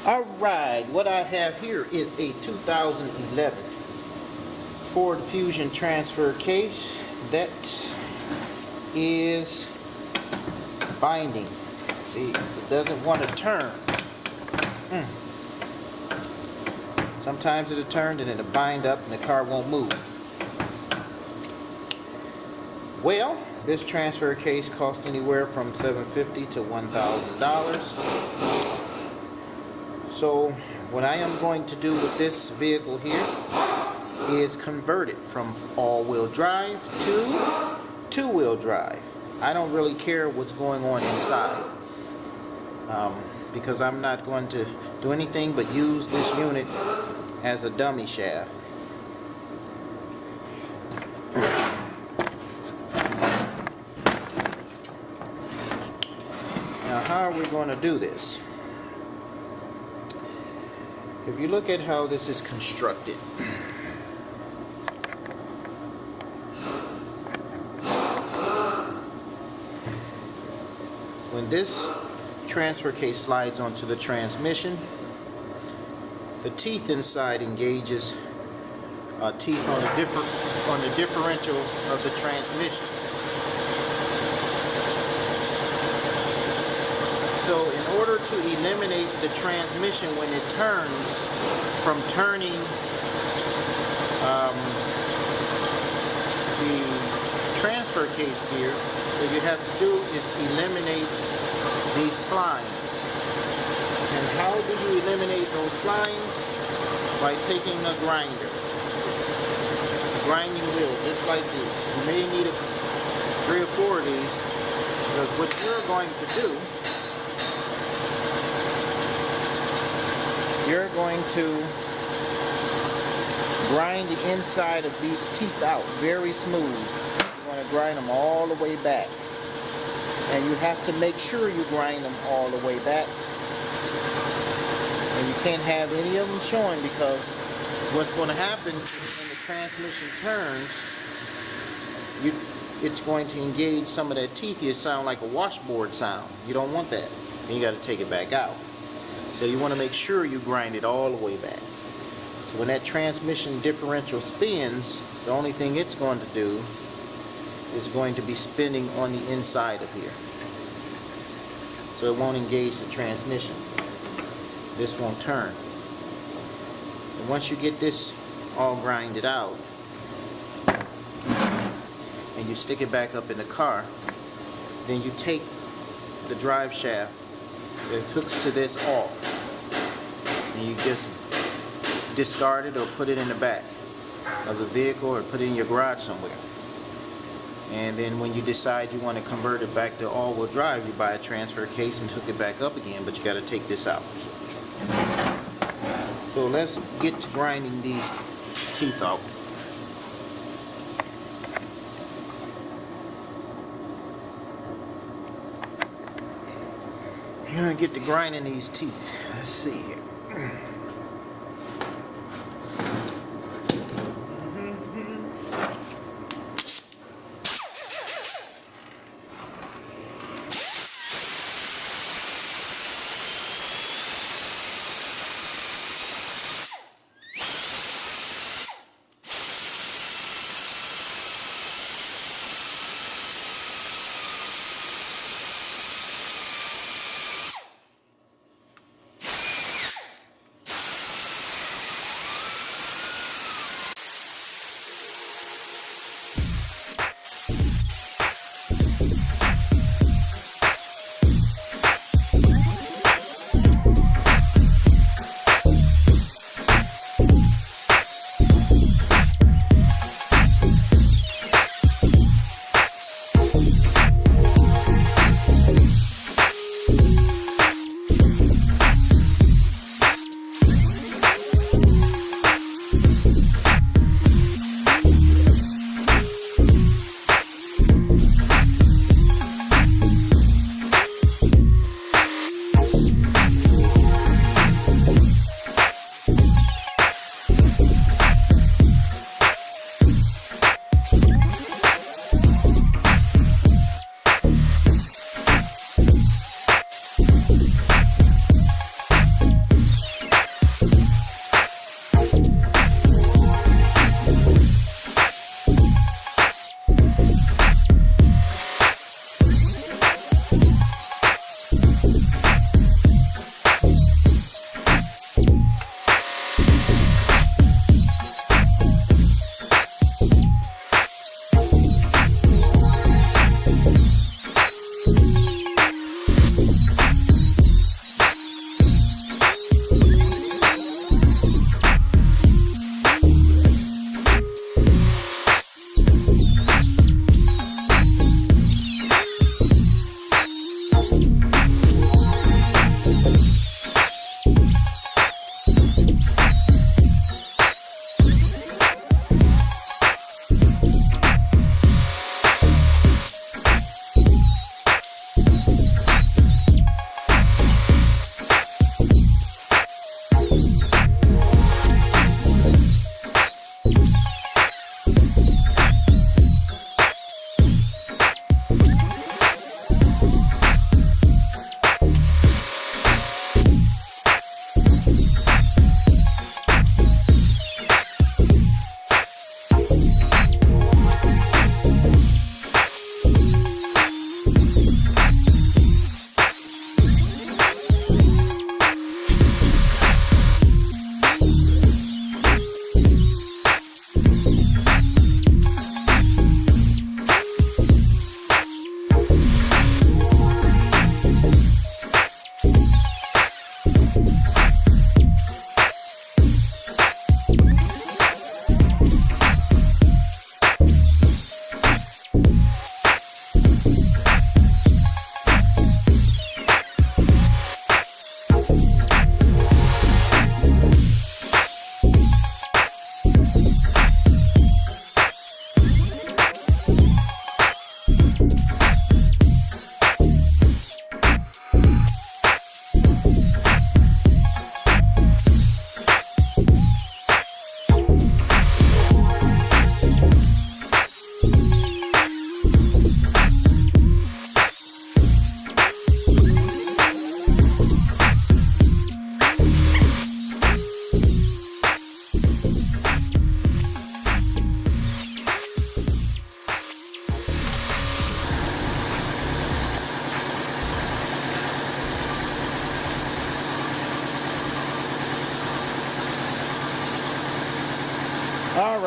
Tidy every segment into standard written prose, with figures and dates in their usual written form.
Alright, what I have here is a 2011 Ford Fusion transfer case that is binding. See, it doesn't want to turn. Sometimes it'll turn and it'll bind up and the car won't move. Well, this transfer case cost anywhere from $750 to $1,000. So what I am going to do with this vehicle here is convert it from all-wheel drive to two-wheel drive. I don't really care what's going on inside because I'm not going to do anything but use this unit as a dummy shaft. Now, how are we going to do this? If you look at how this is constructed, when this transfer case slides onto the transmission, the teeth inside engages teeth on the differential of the transmission. So in order to eliminate the transmission when it turns from turning the transfer case gear, what you have to do is eliminate these splines. And how do you eliminate those splines? By taking a grinder, a grinding wheel, just like this. You may need 3 or 4 of these, because what you're going to do, you're going to grind the inside of these teeth out very smooth. You're going to grind them all the way back. And you have to make sure you grind them all the way back. And you can't have any of them showing, because what's going to happen when the transmission turns, it's going to engage some of that teeth. It sound like a washboard sound. You don't want that. And you got to take it back out. So you want to make sure you grind it all the way back. So when that transmission differential spins, the only thing it's going to do is going to be spinning on the inside of here. So it won't engage the transmission. This won't turn. And once you get this all grinded out and you stick it back up in the car, then you take the drive shaft that hooks to this off, and you just discard it or put it in the back of the vehicle or put it in your garage somewhere. And then when you decide you want to convert it back to all-wheel drive, you buy a transfer case and hook it back up again, but you got to take this out. So let's get to grinding these teeth out. You're going to get to grinding these teeth. Let's see here.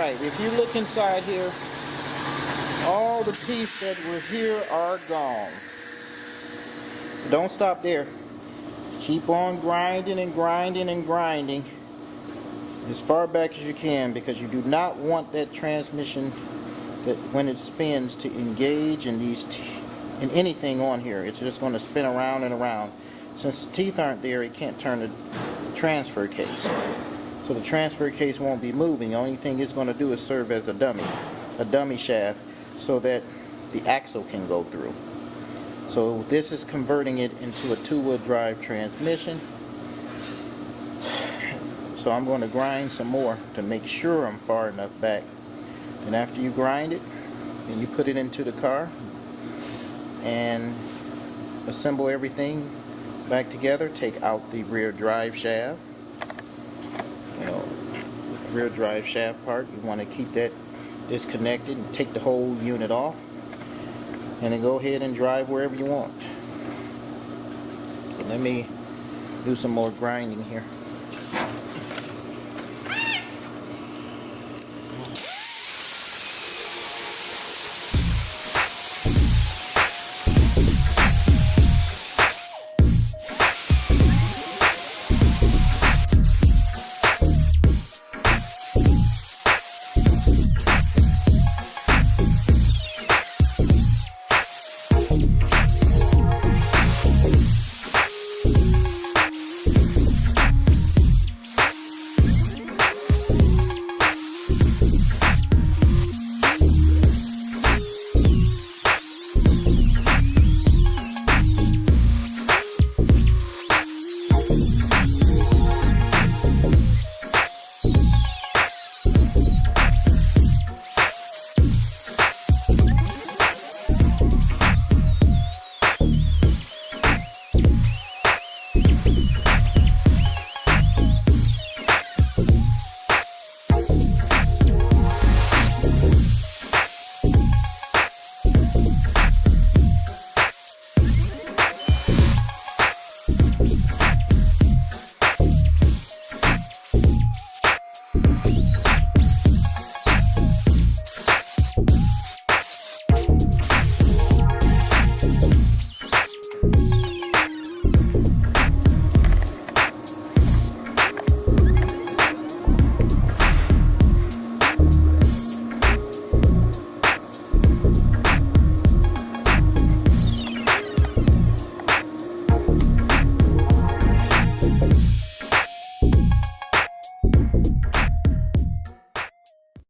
Alright, if you look inside here, all the teeth that were here are gone. Don't stop there. Keep on grinding and grinding and grinding as far back as you can, because you do not want that transmission, that when it spins, to engage in in anything on here. It's just going to spin around and around. Since the teeth aren't there, it can't turn the transfer case. So the transfer case won't be moving. The only thing it's going to do is serve as a dummy shaft, so that the axle can go through. So this is converting it into a two-wheel drive transmission. So I'm going to grind some more to make sure I'm far enough back. And after you grind it, then you put it into the car and assemble everything back together. Take out the rear drive shaft. You know, the rear drive shaft part, you want to keep that disconnected and take the whole unit off. And then go ahead and drive wherever you want. So let me do some more grinding here.